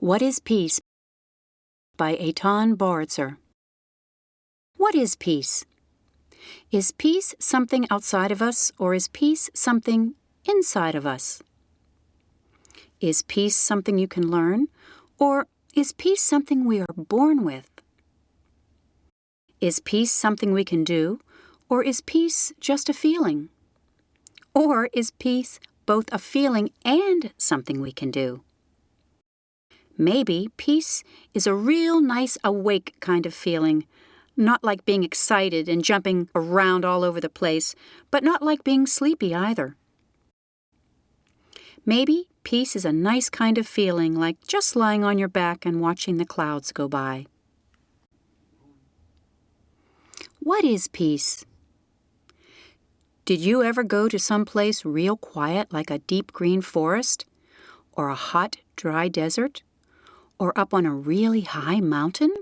What is Peace? By Etan Boritzer. What is peace? Is peace something outside of us, or is peace something inside of us? Is peace something you can learn, or is peace something we are born with? Is peace something we can do, or is peace just a feeling? Or is peace both a feeling and something we can do? Maybe peace is a real nice awake kind of feeling, not like being excited and jumping around all over the place, but not like being sleepy either. Maybe peace is a nice kind of feeling, like just lying on your back and watching the clouds go by. What is peace? Did you ever go to some place real quiet, like a deep green forest, or a hot, dry desert, or up on a really high mountain?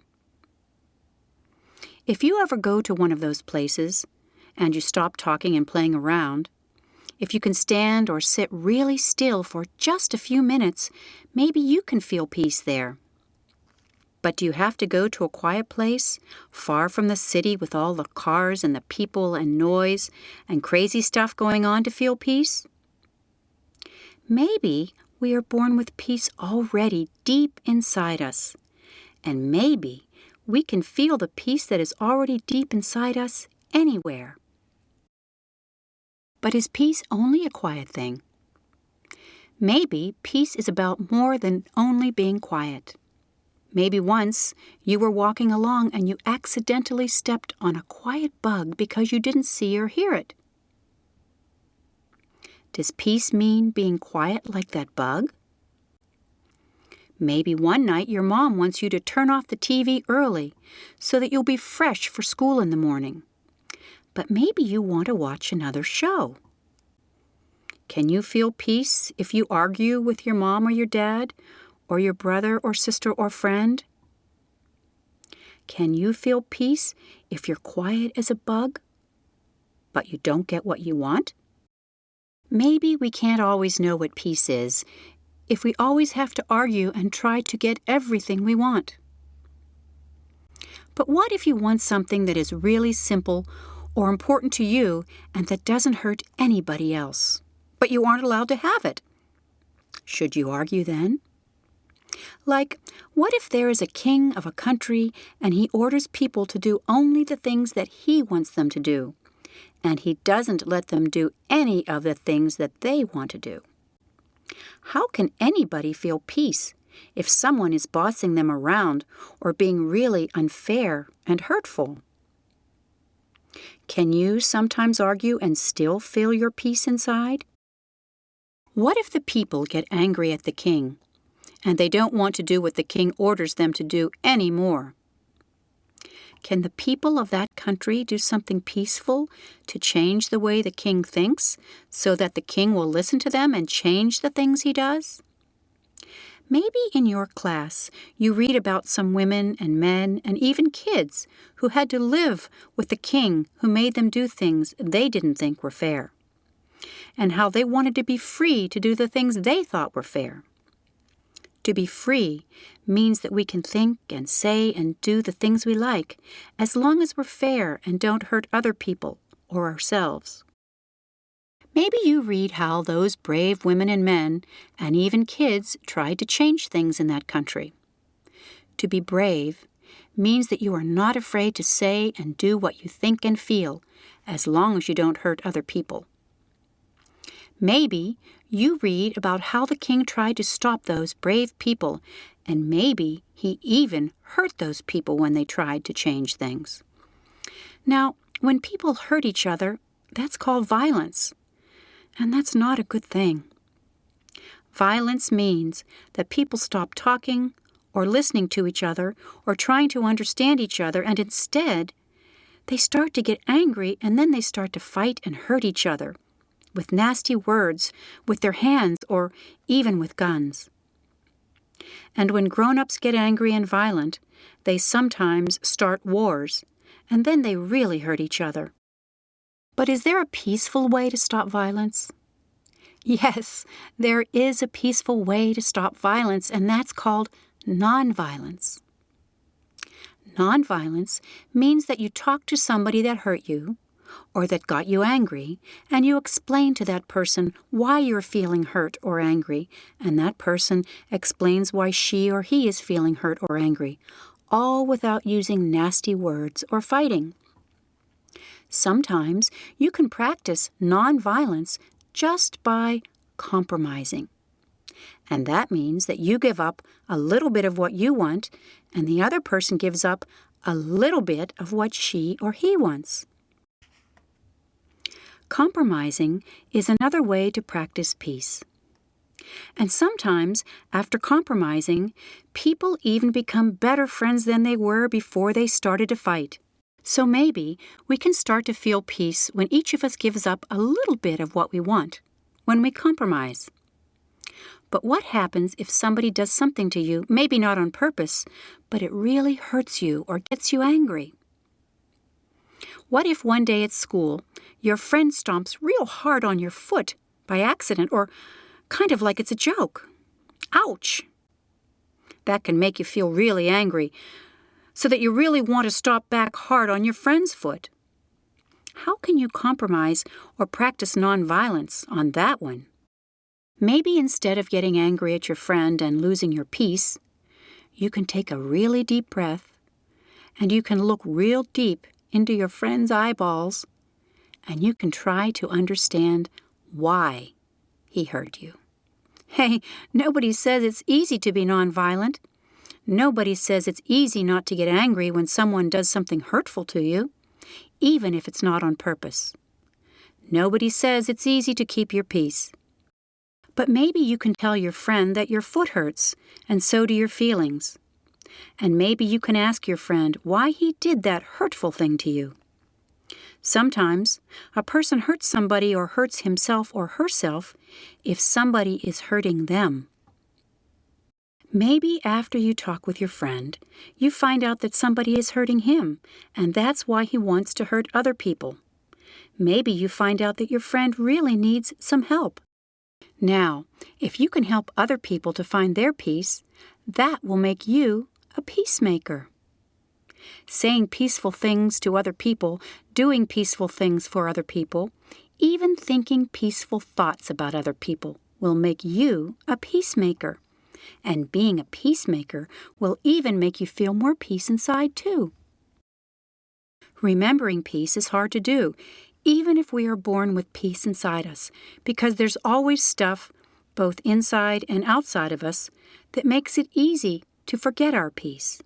If you ever go to one of those places, and you stop talking and playing around, if you can stand or sit really still for just a few minutes, maybe you can feel peace there. But do you have to go to a quiet place, far from the city with all the cars and the people and noise and crazy stuff going on to feel peace? Maybe we are born with peace already deep inside us, and maybe we can feel the peace that is already deep inside us anywhere. But is peace only a quiet thing? Maybe peace is about more than only being quiet. Maybe once you were walking along and you accidentally stepped on a quiet bug because you didn't see or hear it. Does peace mean being quiet like that bug? Maybe one night your mom wants you to turn off the TV early so that you'll be fresh for school in the morning. But maybe you want to watch another show. Can you feel peace if you argue with your mom or your dad, or your brother or sister or friend? Can you feel peace if you're quiet as a bug, but you don't get what you want? Maybe we can't always know what peace is if we always have to argue and try to get everything we want. But what if you want something that is really simple or important to you and that doesn't hurt anybody else, but you aren't allowed to have it? Should you argue then? Like, what if there is a king of a country and he orders people to do only the things that he wants them to do, and he doesn't let them do any of the things that they want to do? How can anybody feel peace if someone is bossing them around or being really unfair and hurtful? Can you sometimes argue and still feel your peace inside? What if the people get angry at the king and they don't want to do what the king orders them to do anymore? Can the people of that country do something peaceful to change the way the king thinks so that the king will listen to them and change the things he does? Maybe in your class you read about some women and men and even kids who had to live with the king who made them do things they didn't think were fair, and how they wanted to be free to do the things they thought were fair. To be free means that we can think and say and do the things we like, as long as we're fair and don't hurt other people or ourselves. Maybe you read how those brave women and men, and even kids, tried to change things in that country. To be brave means that you are not afraid to say and do what you think and feel, as long as you don't hurt other people. Maybe you read about how the king tried to stop those brave people, and maybe he even hurt those people when they tried to change things. Now, when people hurt each other, that's called violence, and that's not a good thing. Violence means that people stop talking or listening to each other or trying to understand each other, and instead, they start to get angry, and then they start to fight and hurt each other with nasty words, with their hands, or even with guns. And when grown-ups get angry and violent, they sometimes start wars, and then they really hurt each other. But is there a peaceful way to stop violence? Yes, there is a peaceful way to stop violence, and that's called Nonviolence. Nonviolence means that you talk to somebody that hurt you or that got you angry, and you explain to that person why you're feeling hurt or angry, and that person explains why she or he is feeling hurt or angry, all without using nasty words or fighting. Sometimes you can practice nonviolence just by compromising. And that means that you give up a little bit of what you want, and the other person gives up a little bit of what she or he wants. Compromising is another way to practice peace. And sometimes, after compromising, people even become better friends than they were before they started to fight. So maybe we can start to feel peace when each of us gives up a little bit of what we want, when we compromise. But what happens if somebody does something to you, maybe not on purpose, but it really hurts you or gets you angry? What if one day at school, your friend stomps real hard on your foot by accident or kind of like it's a joke? Ouch! That can make you feel really angry, so that you really want to stomp back hard on your friend's foot. How can you compromise or practice nonviolence on that one? Maybe instead of getting angry at your friend and losing your peace, you can take a really deep breath and you can look real deep into your friend's eyeballs and you can try to understand why he hurt you. Hey, nobody says it's easy to be nonviolent. Nobody says it's easy not to get angry when someone does something hurtful to you, even if it's not on purpose. Nobody says it's easy to keep your peace. But maybe you can tell your friend that your foot hurts, and so do your feelings. And maybe you can ask your friend why he did that hurtful thing to you. Sometimes a person hurts somebody or hurts himself or herself if somebody is hurting them. Maybe after you talk with your friend, you find out that somebody is hurting him, and that's why he wants to hurt other people. Maybe you find out that your friend really needs some help. Now, if you can help other people to find their peace, that will make you a peacemaker. Saying peaceful things to other people, doing peaceful things for other people, even thinking peaceful thoughts about other people will make you a peacemaker. And being a peacemaker will even make you feel more peace inside, too. Remembering peace is hard to do, even if we are born with peace inside us, because there's always stuff, both inside and outside of us, that makes it easy to forget our peace.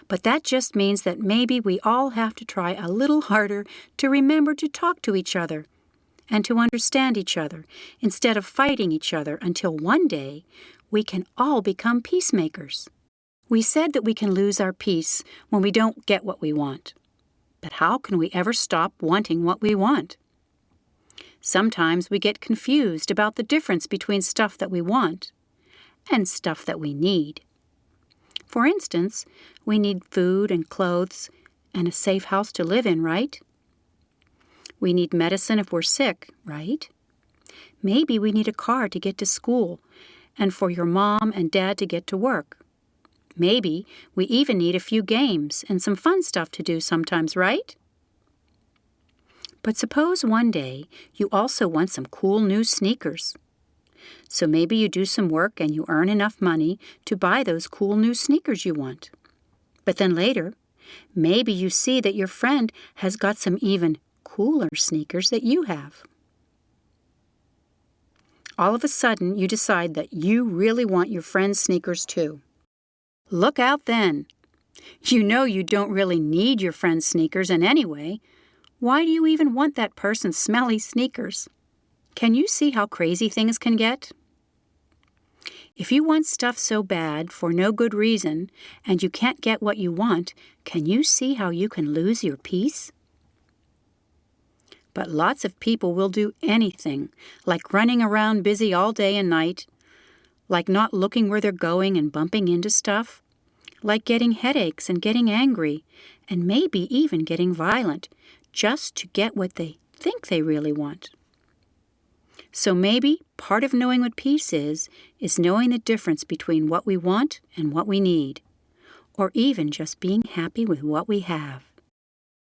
But that just means that maybe we all have to try a little harder to remember to talk to each other and to understand each other instead of fighting each other until one day we can all become peacemakers. We said that we can lose our peace when we don't get what we want. But how can we ever stop wanting what we want? Sometimes we get confused about the difference between stuff that we want and stuff that we need. For instance, we need food and clothes and a safe house to live in, right? We need medicine if we're sick, right? Maybe we need a car to get to school and for your mom and dad to get to work. Maybe we even need a few games and some fun stuff to do sometimes, right? But suppose one day you also want some cool new sneakers. So maybe you do some work and you earn enough money to buy those cool new sneakers you want. But then later, maybe you see that your friend has got some even cooler sneakers that you have. All of a sudden, you decide that you really want your friend's sneakers too. Look out then. You know you don't really need your friend's sneakers, and anyway, why do you even want that person's smelly sneakers? Can you see how crazy things can get? If you want stuff so bad for no good reason, and you can't get what you want, can you see how you can lose your peace? But lots of people will do anything, like running around busy all day and night, like not looking where they're going and bumping into stuff, like getting headaches and getting angry, and maybe even getting violent, just to get what they think they really want. So maybe part of knowing what peace is knowing the difference between what we want and what we need, or even just being happy with what we have.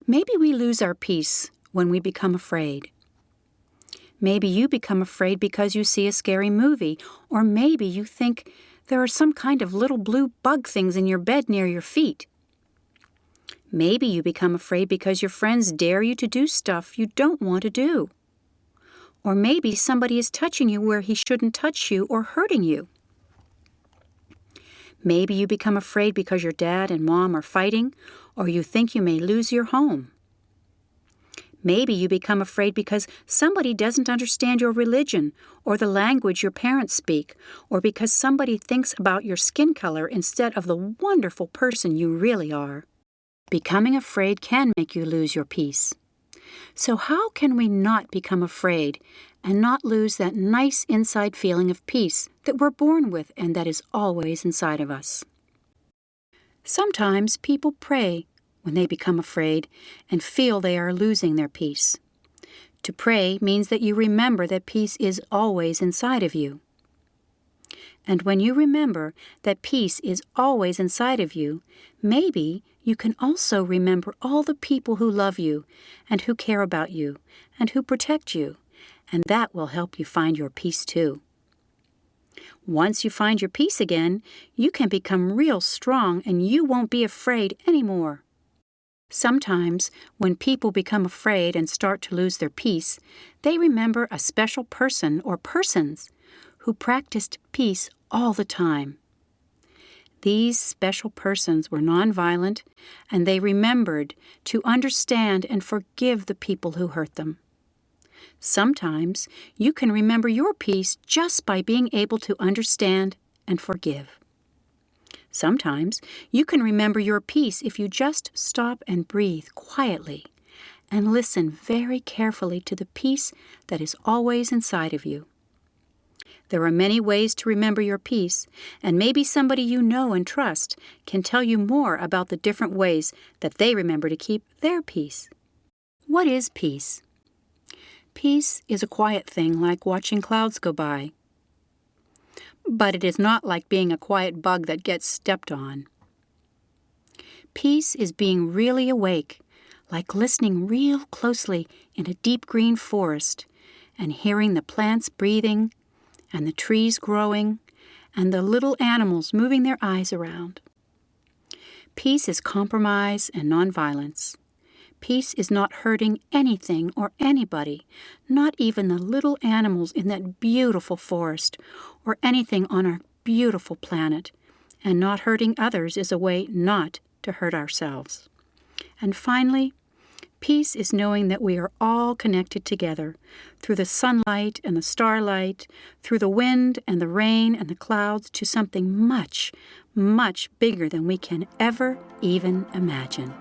Maybe we lose our peace when we become afraid. Maybe you become afraid because you see a scary movie, or maybe you think there are some kind of little blue bug things in your bed near your feet. Maybe you become afraid because your friends dare you to do stuff you don't want to do. Or maybe somebody is touching you where he shouldn't touch you or hurting you. Maybe you become afraid because your dad and mom are fighting, or you think you may lose your home. Maybe you become afraid because somebody doesn't understand your religion or the language your parents speak, or because somebody thinks about your skin color instead of the wonderful person you really are. Becoming afraid can make you lose your peace. So how can we not become afraid and not lose that nice inside feeling of peace that we're born with and that is always inside of us? Sometimes people pray when they become afraid and feel they are losing their peace. To pray means that you remember that peace is always inside of you. And when you remember that peace is always inside of you, maybe you can also remember all the people who love you and who care about you and who protect you, and that will help you find your peace too. Once you find your peace again, you can become real strong and you won't be afraid anymore. Sometimes, when people become afraid and start to lose their peace, they remember a special person or persons who practiced peace all the time. These special persons were nonviolent, and they remembered to understand and forgive the people who hurt them. Sometimes you can remember your peace just by being able to understand and forgive. Sometimes you can remember your peace if you just stop and breathe quietly and listen very carefully to the peace that is always inside of you. There are many ways to remember your peace, and maybe somebody you know and trust can tell you more about the different ways that they remember to keep their peace. What is peace? Peace is a quiet thing like watching clouds go by. But it is not like being a quiet bug that gets stepped on. Peace is being really awake, like listening real closely in a deep green forest and hearing the plants breathing and the trees growing and the little animals moving their eyes around. Peace is compromise and nonviolence. Peace is not hurting anything or anybody, not even the little animals in that beautiful forest or anything on our beautiful planet. And not hurting others is a way not to hurt ourselves. And finally, peace is knowing that we are all connected together through the sunlight and the starlight, through the wind and the rain and the clouds to something much, much bigger than we can ever even imagine.